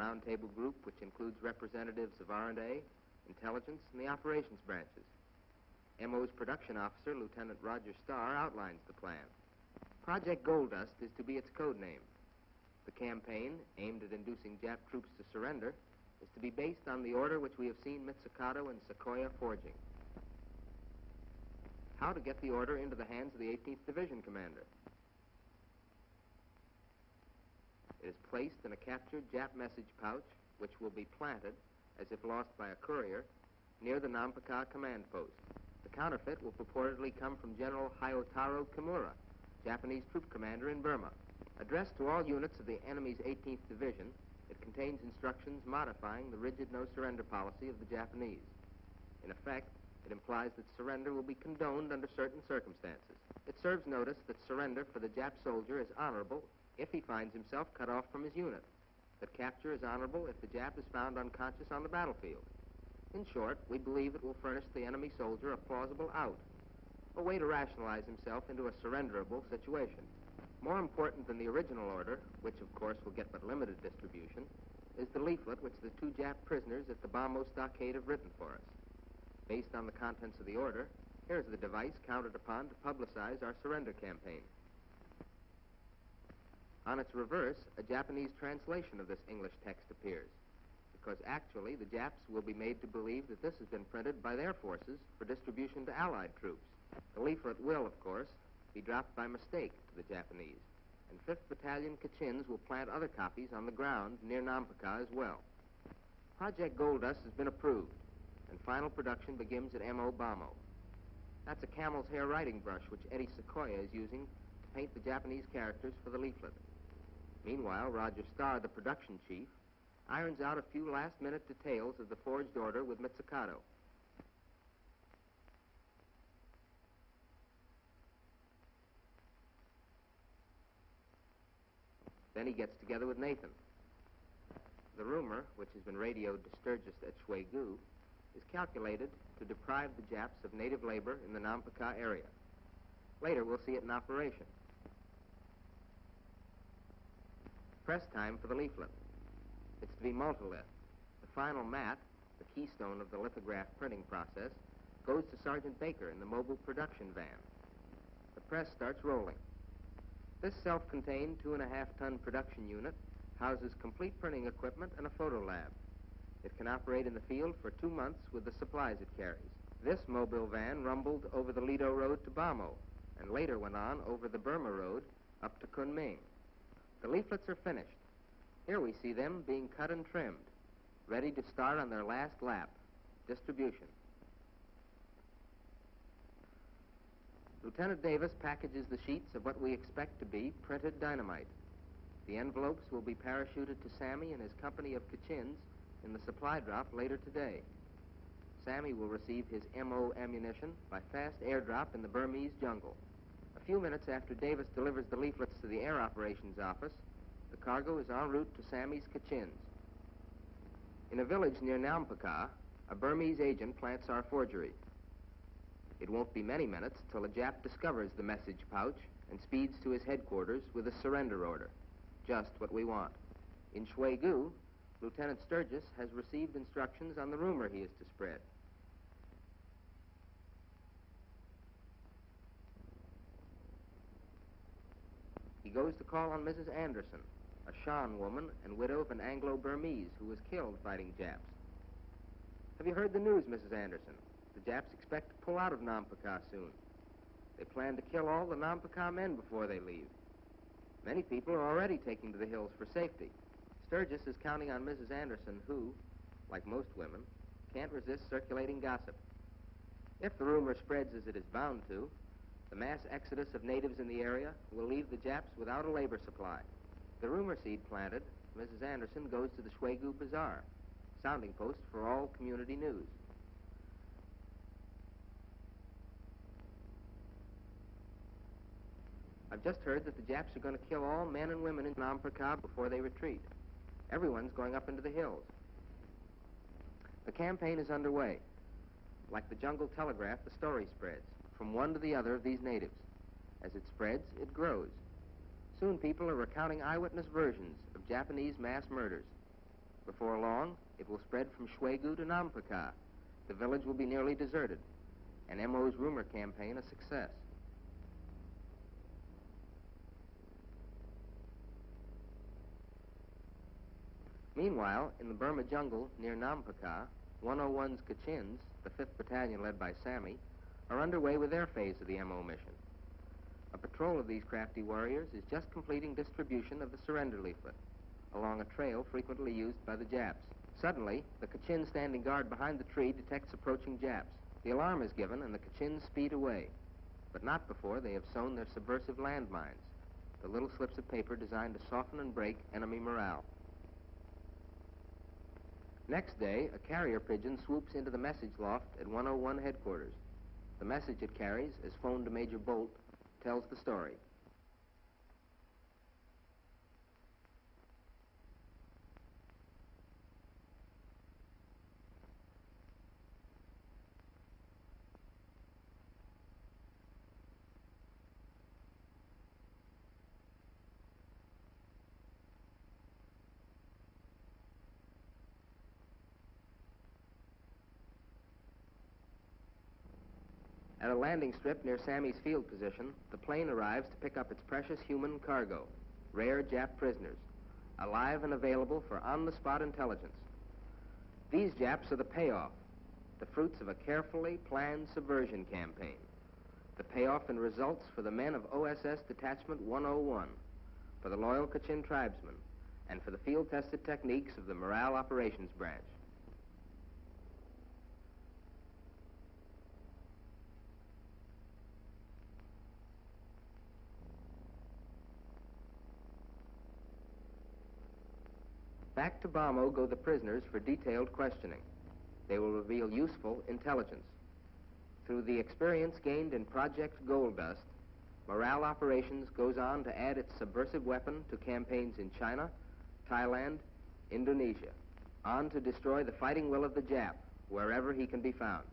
roundtable group which includes representatives of R&A, intelligence, and the operations branches. MO's production officer, Lieutenant Roger Starr, outlines the plan. Project Gold Dust is to be its code name. The campaign, aimed at inducing Jap troops to surrender, is to be based on the order which we have seen Mitsukato and Sequoia forging. How to get the order into the hands of the 18th Division commander. It is placed in a captured Jap message pouch, which will be planted, as if lost by a courier, near the Nampaka command post. The counterfeit will purportedly come from General Hayotaro Kimura, Japanese troop commander in Burma. Addressed to all units of the enemy's 18th Division, it contains instructions modifying the rigid no-surrender policy of the Japanese. In effect, it implies that surrender will be condoned under certain circumstances. It serves notice that surrender for the Jap soldier is honorable if he finds himself cut off from his unit, that capture is honorable if the Jap is found unconscious on the battlefield. In short, we believe it will furnish the enemy soldier a plausible out, a way to rationalize himself into a surrenderable situation. More important than the original order, which of course will get but limited distribution, is the leaflet which the two Jap prisoners at the Bamo stockade have written for us. Based on the contents of the order, here's the device counted upon to publicize our surrender campaign. On its reverse, a Japanese translation of this English text appears, because actually the Japs will be made to believe that this has been printed by their forces for distribution to Allied troops. The leaflet will, of course, be dropped by mistake to the Japanese, and 5th Battalion Kachins will plant other copies on the ground near Nampaka as well. Project Gold Dust has been approved, and final production begins at M.O. Bamo. That's a camel's hair writing brush which Eddie Sequoia is using to paint the Japanese characters for the leaflet. Meanwhile, Roger Starr, the production chief, irons out a few last-minute details of the forged order with Mitsukato. Then he gets together with Nathan. The rumor, which has been radioed to Sturgis at Shwegu, is calculated to deprive the Japs of native labor in the Nampaka area. Later, we'll see it in operation. Press time for the leaflet. It's to be multilith. The final mat, the keystone of the lithograph printing process, goes to Sergeant Baker in the mobile production van. The press starts rolling. This self-contained 2.5-ton production unit houses complete printing equipment and a photo lab. It can operate in the field for 2 months with the supplies it carries. This mobile van rumbled over the Lido Road to Bamo and later went on over the Burma Road up to Kunming. The leaflets are finished. Here we see them being cut and trimmed, ready to start on their last lap, distribution. Lieutenant Davis packages the sheets of what we expect to be printed dynamite. The envelopes will be parachuted to Sammy and his company of Kachins in the supply drop later today. Sammy will receive his MO ammunition by fast airdrop in the Burmese jungle. A few minutes after Davis delivers the leaflets to the Air Operations Office, the cargo is en route to Sammy's Kachins. In a village near Nampaka, a Burmese agent plants our forgery. It won't be many minutes till a Jap discovers the message pouch and speeds to his headquarters with a surrender order. Just what we want. In Shwegu, Lieutenant Sturgis has received instructions on the rumor he is to spread. He goes to call on Mrs. Anderson, a Shan woman and widow of an Anglo-Burmese who was killed fighting Japs. Have you heard the news, Mrs. Anderson? The Japs expect to pull out of Nampaka soon. They plan to kill all the Nampaka men before they leave. Many people are already taking to the hills for safety. Sturgis is counting on Mrs. Anderson, who, like most women, can't resist circulating gossip. If the rumor spreads as it is bound to, the mass exodus of natives in the area will leave the Japs without a labor supply. The rumor seed planted, Mrs. Anderson goes to the Shwegu Bazaar, sounding post for all community news. I've just heard that the Japs are going to kill all men and women in Nampaka before they retreat. Everyone's going up into the hills. The campaign is underway. Like the jungle telegraph, the story spreads from one to the other of these natives. As it spreads, it grows. Soon people are recounting eyewitness versions of Japanese mass murders. Before long, it will spread from Shwegu to Nampaka. The village will be nearly deserted, and MO's rumor campaign a success. Meanwhile, in the Burma jungle near Nampaka, 101's Kachins, the 5th Battalion led by Sammy, are underway with their phase of the MO mission. A patrol of these crafty warriors is just completing distribution of the surrender leaflet along a trail frequently used by the Japs. Suddenly, the Kachin standing guard behind the tree detects approaching Japs. The alarm is given and the Kachins speed away, but not before they have sown their subversive landmines, the little slips of paper designed to soften and break enemy morale. Next day, a carrier pigeon swoops into the message loft at 101 headquarters. The message it carries, as phoned to Major Bolt, tells the story. At a landing strip near Sammy's field position, the plane arrives to pick up its precious human cargo, rare Jap prisoners, alive and available for on-the-spot intelligence. These Japs are the payoff, the fruits of a carefully planned subversion campaign, the payoff in results for the men of OSS Detachment 101, for the loyal Kachin tribesmen, and for the field-tested techniques of the Morale Operations Branch. Back to Bamo go the prisoners for detailed questioning. They will reveal useful intelligence. Through the experience gained in Project Gold Dust, Morale Operations goes on to add its subversive weapon to campaigns in China, Thailand, Indonesia, on to destroy the fighting will of the Jap wherever he can be found.